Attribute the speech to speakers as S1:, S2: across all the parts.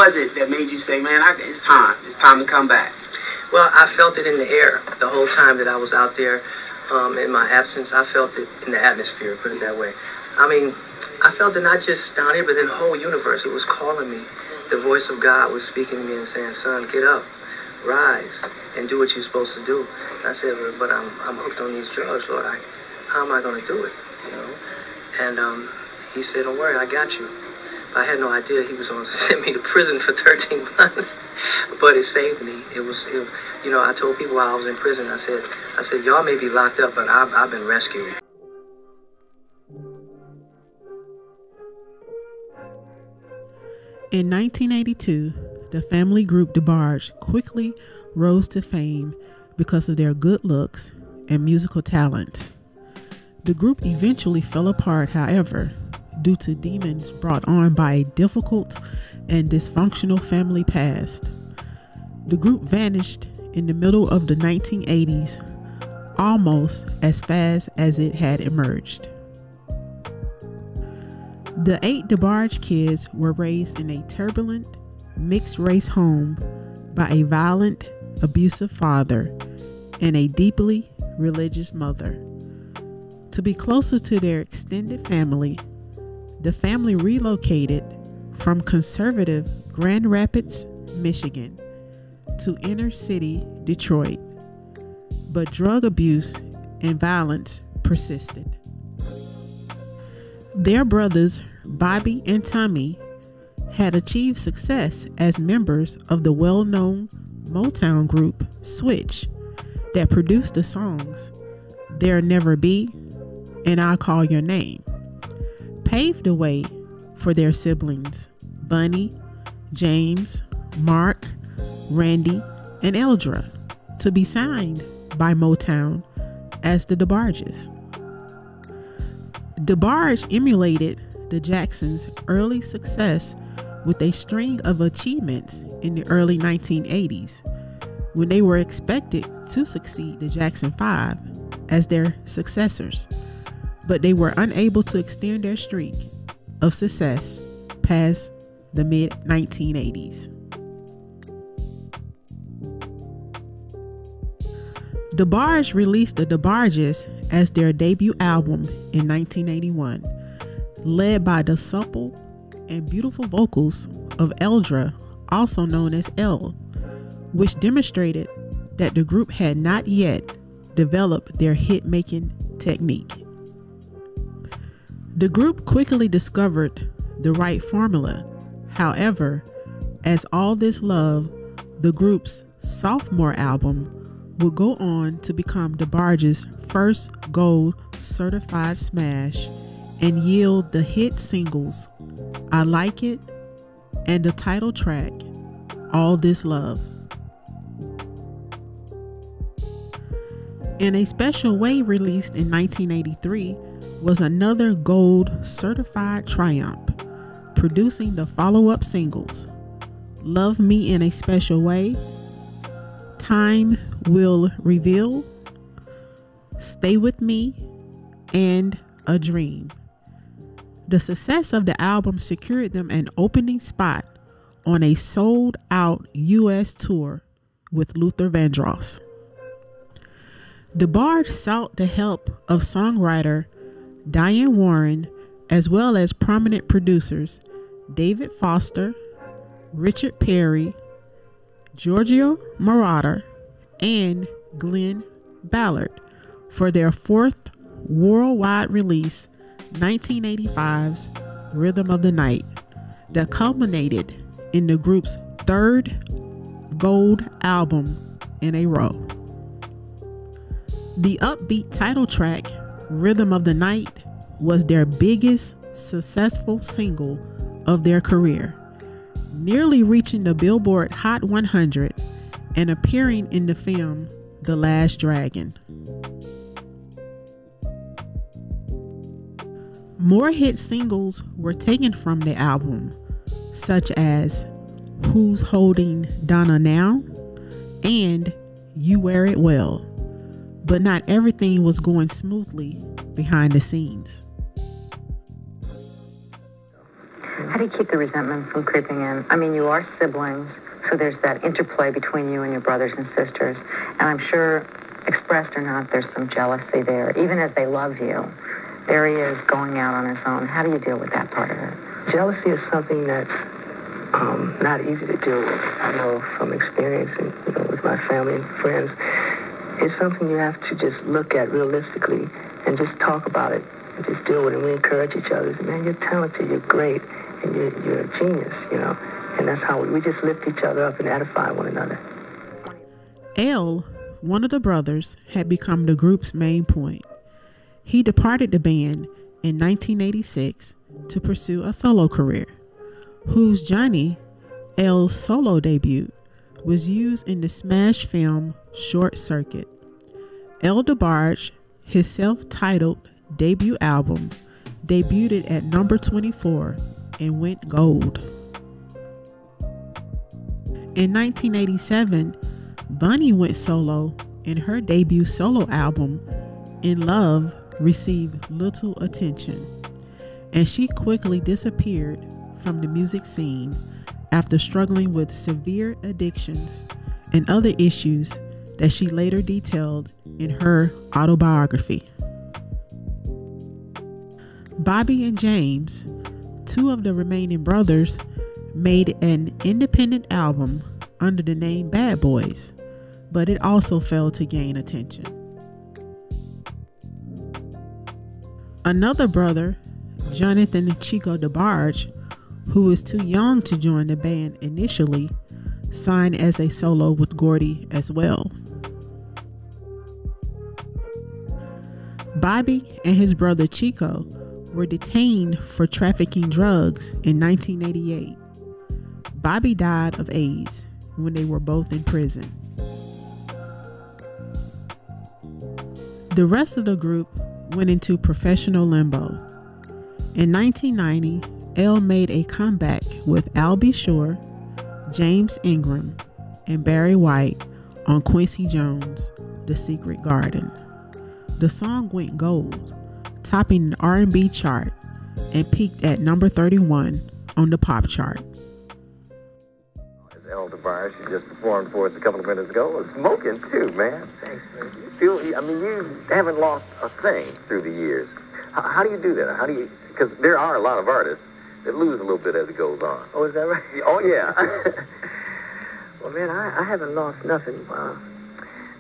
S1: was it that made you say, man, it's time to come back?
S2: Well, I felt it in the air the whole time that I was out there. In my absence, I felt it in the atmosphere, put it that way. I mean, I felt it not just down here, but in the whole universe. It was calling me. The voice of God was speaking to me and saying, son, get up, rise, and do what you're supposed to do. And I said, but I'm hooked on these drugs, Lord. How am I going to do it? You know? And he said, don't worry, I got you. I had no idea he was going to send me to prison for 13 months, but it saved me. You know, I told people while I was in prison, I said, y'all may be locked up, but I've been rescued.
S3: In 1982, the family group Debarge quickly rose to fame because of their good looks and musical talent. The group eventually fell apart, however, due to demons brought on by a difficult and dysfunctional family past. The group vanished in the middle of the 1980s, almost as fast as it had emerged. The 8 Debarge kids were raised in a turbulent, mixed-race home by a violent, abusive father and a deeply religious mother. To be closer to their extended family, the family relocated from conservative Grand Rapids, Michigan, to inner city Detroit, but drug abuse and violence persisted. Their brothers, Bobby and Tommy, had achieved success as members of the well-known Motown group Switch that produced the songs There'll Never Be and I'll Call Your Name, paved the way for their siblings, Bunny, James, Mark, Randy, and Eldra, to be signed by Motown as the Debarges. Debarge emulated the Jacksons' early success with a string of achievements in the early 1980s, when they were expected to succeed the Jackson 5 as their successors, but they were unable to extend their streak of success past the mid-1980s. Debarge released the Debarges as their debut album in 1981, led by the supple and beautiful vocals of Eldra, also known as Elle, which demonstrated that the group had not yet developed their hit-making technique. The group quickly discovered the right formula. However, as All This Love, the group's sophomore album, would go on to become Debarge's first gold certified smash and yield the hit singles I Like It and the title track All This Love. In a special way released in 1983 was another gold certified triumph, producing the follow-up singles Love Me in a Special Way, Time Will Reveal, Stay With Me, and A Dream. The success of the album secured them an opening spot on a sold-out U.S. tour with Luther Vandross. Debarge sought the help of songwriter Diane Warren, as well as prominent producers David Foster, Richard Perry, Giorgio Moroder, and Glenn Ballard for their fourth worldwide release, 1985's Rhythm of the Night, that culminated in the group's third gold album in a row. The upbeat title track, Rhythm of the Night, was their biggest successful single of their career, nearly reaching the Billboard Hot 100 and appearing in the film The Last Dragon. More hit singles were taken from the album, such as Who's Holding Donna Now and You Wear It Well, but not everything was going smoothly behind the scenes.
S4: How do you keep the resentment from creeping in? I mean, you are siblings, so there's that interplay between you and your brothers and sisters. And I'm sure, expressed or not, there's some jealousy there. Even as they love you, there he is going out on his own. How do you deal with that part of it?
S2: Jealousy is something that's not easy to deal with. I know from experience and, with my family and friends, it's something you have to just look at realistically and just talk about it and just deal with it. And we encourage each other. Man, you're talented, you're great, and you're a genius, And that's how we just lift each other up and edify one another.
S3: L, one of the brothers, had become the group's main point. He departed the band in 1986 to pursue a solo career, whose Johnny, L's solo debut, was used in the smash film Short Circuit. L. Debarge, his self-titled debut album, debuted at number 24 and went gold. In 1987, Bunny went solo, and her debut solo album, In Love, received little attention, and she quickly disappeared from the music scene after struggling with severe addictions and other issues that she later detailed in her autobiography. Bobby and James, two of the remaining brothers, made an independent album under the name Bad Boys, but it also failed to gain attention. Another brother, Jonathan Chico Debarge, who was too young to join the band initially, signed as a solo with Gordy as well. Bobby and his brother Chico were detained for trafficking drugs in 1988. Bobby died of AIDS when they were both in prison. The rest of the group went into professional limbo. In 1990, L made a comeback with Al B. Shore, James Ingram, and Barry White on Quincy Jones' The Secret Garden. The song went gold, topping the R&B chart, and peaked at number 31 on the pop chart.
S5: L. Debarge, you just performed for us a couple of minutes ago, was smoking too, man.
S2: Thanks, man.
S5: You haven't lost a thing through the years. How do you do that? Because there are a lot of artists that lose a little bit as it goes on.
S2: Oh, is that right?
S5: Oh, yeah.
S2: Well, man, I haven't lost nothing.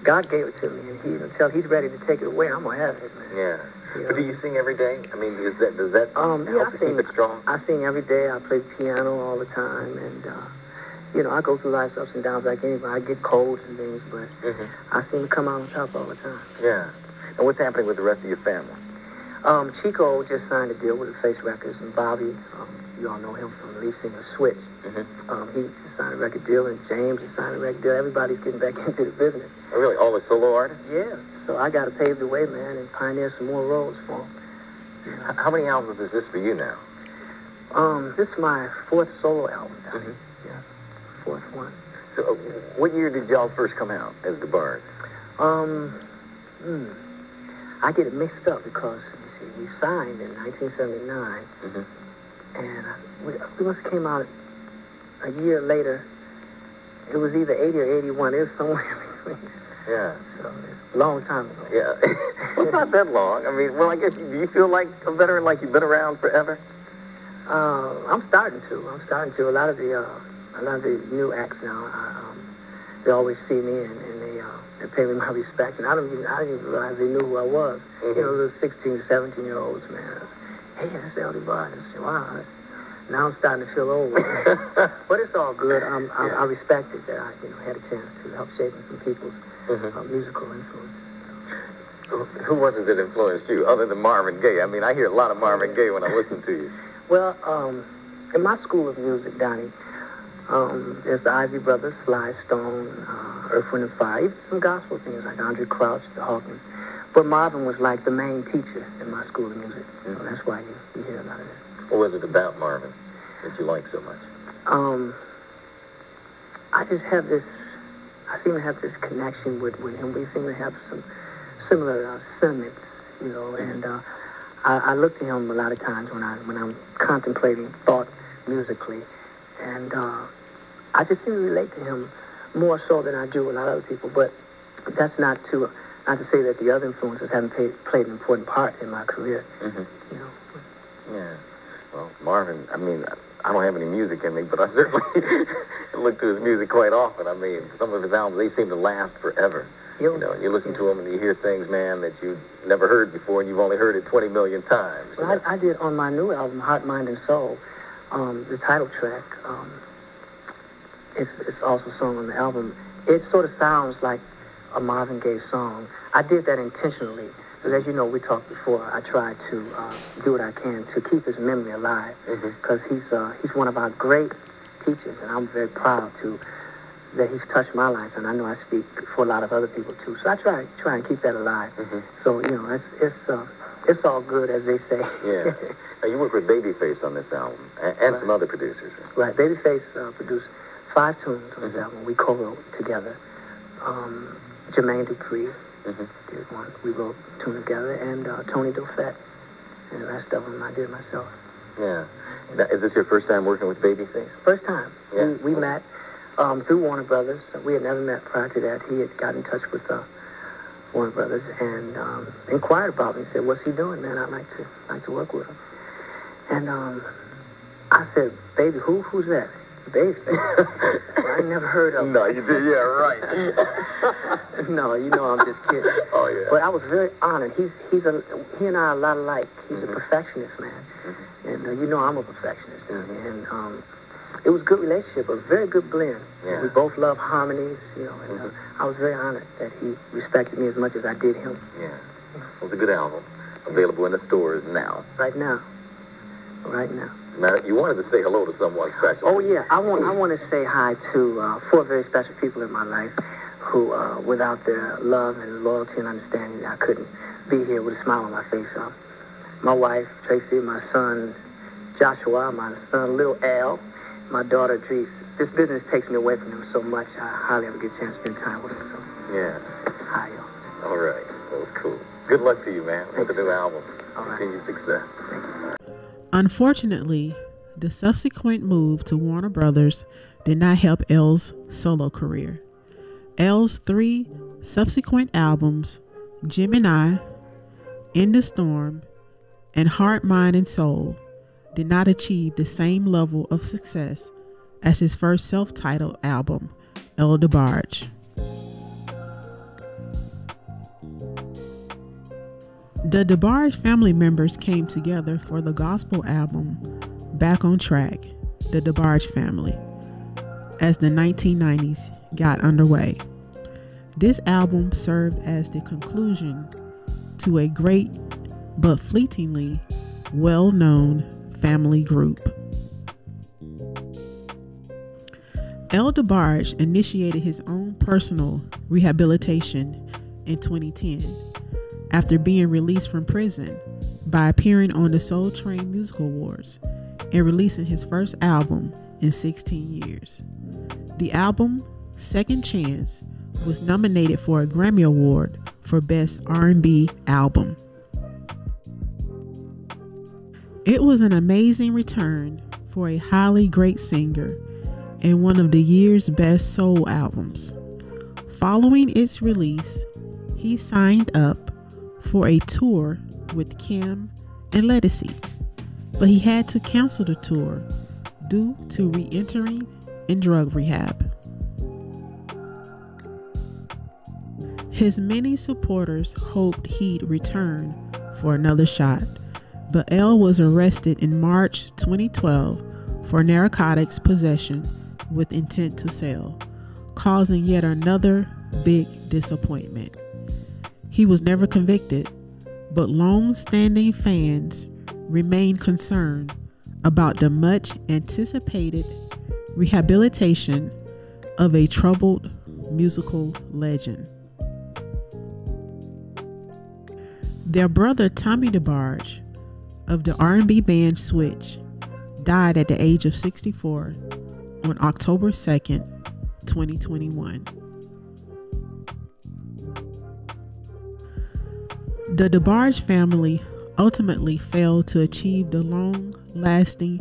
S2: God gave it to me, and until he's ready to take it away, I'm going to have it, man.
S5: Yeah. But do you sing every day? I mean, does that help you keep it strong?
S2: I sing every day. I play piano all the time, and I go through life's ups and downs like anybody. I get colds and things, but I seem to come out on top all the time.
S5: Yeah. And what's happening with the rest of your family?
S2: Chico just signed a deal with the Face Records, and Bobby, you all know him from the lead singer Switch. He just signed a record deal, and James just signed a record deal. Everybody's getting back into the business.
S5: Oh, really? All the solo artists?
S2: Yeah. So I got to pave the way, man, and pioneer some more roads for them.
S5: How many albums is this for you now?
S2: This is my fourth solo album, Yeah, fourth one.
S5: So what year did y'all first come out as Debarge?
S2: I get it mixed up because, we signed in 1979, and we must have came out a year later. It was either 80 or 81. It was somewhere in between.
S5: Yeah.
S2: So it's a long time ago.
S5: Yeah. Well, it's not that long. I mean, well, I guess, do you feel like a veteran, like you've been around forever?
S2: I'm starting to. A lot of the new acts now, they always see me and they pay me my respect, and I didn't even realize they knew who I was. Those 16, 17-year-olds, man. Hey, that's L. Debarge. I said, wow. Now I'm starting to feel old. But it's all good. I respect it that I had a chance to help shaping some people's musical influence.
S5: Who was it that influenced you, other than Marvin Gaye? I mean, I hear a lot of Marvin Gaye when I listen to you.
S2: Well, in my school of music, Donnie, there's the Isley Brothers, Sly Stone, Earth, Wind, and Fire, even some gospel things like Andre Crouch, the Hawkins. But Marvin was like the main teacher in my school of music. So that's why you hear a lot of that.
S5: What was it about Marvin that you like so much?
S2: I seem to have this connection with him. We seem to have some similar sentiments, and I look to him a lot of times when I'm contemplating thought musically, and I just seem to relate to him more so than I do a lot of other people. But that's not to say that the other influences haven't played an important part in my career. You know.
S5: Yeah. Well, Marvin, I mean, I don't have any music in me, but I certainly look to his music quite often. I mean, some of his albums, they seem to last forever. You know, you listen to them and you hear things, man, that you never heard before, and you've only heard it 20 million times.
S2: Well, I did on my new album, Heart, Mind, and Soul, the title track. It's also sung on the album. It sort of sounds like a Marvin Gaye song. I did that intentionally, because as you know, we talked before, I try to do what I can to keep his memory alive, because he's one of our great teachers, and I'm very proud that he's touched my life, and I know I speak for a lot of other people too. So I try and keep that alive. So you know, it's all good, as they say.
S5: Yeah. Now you work with Babyface on this album, and some other producers.
S2: Right. Babyface produced 5 tunes on this album. We co-wrote together. Jermaine Dupri did one. We wrote a tune together, and Tony Doffett, and the rest of them I did myself.
S5: Yeah. Now, is this your first time working with Babyface?
S2: First time.
S5: Yeah.
S2: We met through Warner Brothers. We had never met prior to that. He had got in touch with Warner Brothers and inquired about me. He said, "What's he doing, man? I'd like to work with him." And I said, "Baby, who's that?" Babyface. I never heard of him.
S5: No, you did. Yeah, right.
S2: No, you know I'm just kidding.
S5: Oh yeah.
S2: But I was very honored. He and I are a lot alike. He's a perfectionist, man, and you know I'm a perfectionist, and it was a good relationship, a very good blend.
S5: Yeah.
S2: We both love harmonies, you know, and I was very honored that he respected me as much as I did him.
S5: Yeah. It was a good album. Available in the stores now.
S2: Right now. Right now.
S5: Now, you wanted to say hello to someone special.
S2: Oh, yeah. I want to say hi to 4 very special people in my life who, without their love and loyalty and understanding, I couldn't be here with a smile on my face. My wife, Tracy, my son, Joshua, my son, Lil Al, my daughter, Drees. This business takes me away from them so much, I hardly ever get a chance to spend time with them. So,
S5: yeah.
S2: hi, y'all.
S5: All right. That was cool. Good luck to you, man, with the new album.
S2: All right.
S5: Continued success.
S3: Unfortunately, the subsequent move to Warner Brothers did not help L's solo career. L's 3 subsequent albums, Gemini, In the Storm, and Heart, Mind, and Soul, did not achieve the same level of success as his first self-titled album, El Debarge. The Debarge family members came together for the gospel album Back on Track, The Debarge Family, as the 1990s got underway. This album served as the conclusion to a great but fleetingly well-known family group. El Debarge initiated his own personal rehabilitation in 2010 after being released from prison by appearing on the Soul Train Music Awards and releasing his first album in 16 years. The album, Second Chance, was nominated for a Grammy Award for Best R&B Album. It was an amazing return for a highly great singer and one of the year's best soul albums. Following its release, he signed up for a tour with Kim and Ledisi, but he had to cancel the tour due to re-entering in drug rehab. His many supporters hoped he'd return for another shot, but L was arrested in March 2012 for narcotics possession with intent to sell, causing yet another big disappointment. He was never convicted, but long-standing fans remain concerned about the much anticipated rehabilitation of a troubled musical legend. Their brother Tommy Debarge of the R&B band Switch died at the age of 64 on October 2nd, 2021. The Debarge family ultimately failed to achieve the long-lasting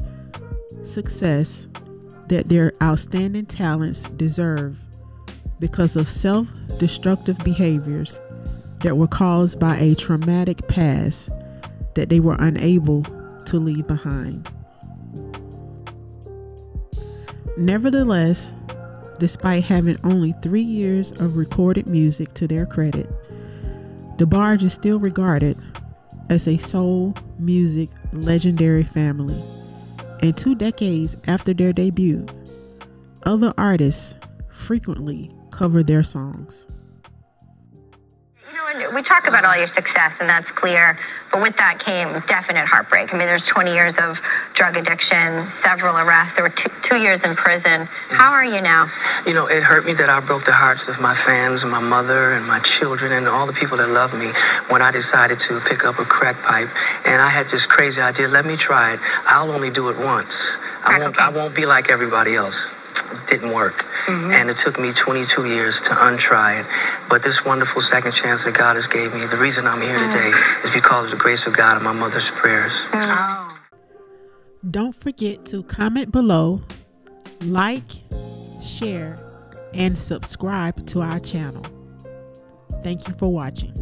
S3: success that their outstanding talents deserve because of self-destructive behaviors that were caused by a traumatic past that they were unable to leave behind. Nevertheless, despite having only 3 years of recorded music to their credit, Debarge is still regarded as a soul music legendary family. And 2 decades after their debut, other artists frequently cover their songs.
S6: We talk about all your success, and that's clear, but with that came definite heartbreak. I mean, there's 20 years of drug addiction, several arrests. There were two years in prison. How are you now?
S2: You know, it hurt me that I broke the hearts of my fans and my mother and my children and all the people that love me when I decided to pick up a crack pipe. And I had this crazy idea, let me try it. I'll only do it once. I won't be like everybody else. It didn't work. And it took me 22 years to untry it. But this wonderful second chance that God has gave me, the reason I'm here today is because of the grace of God and my mother's prayers.
S3: Don't forget to comment below, like, share, and subscribe to our channel. Thank you for watching.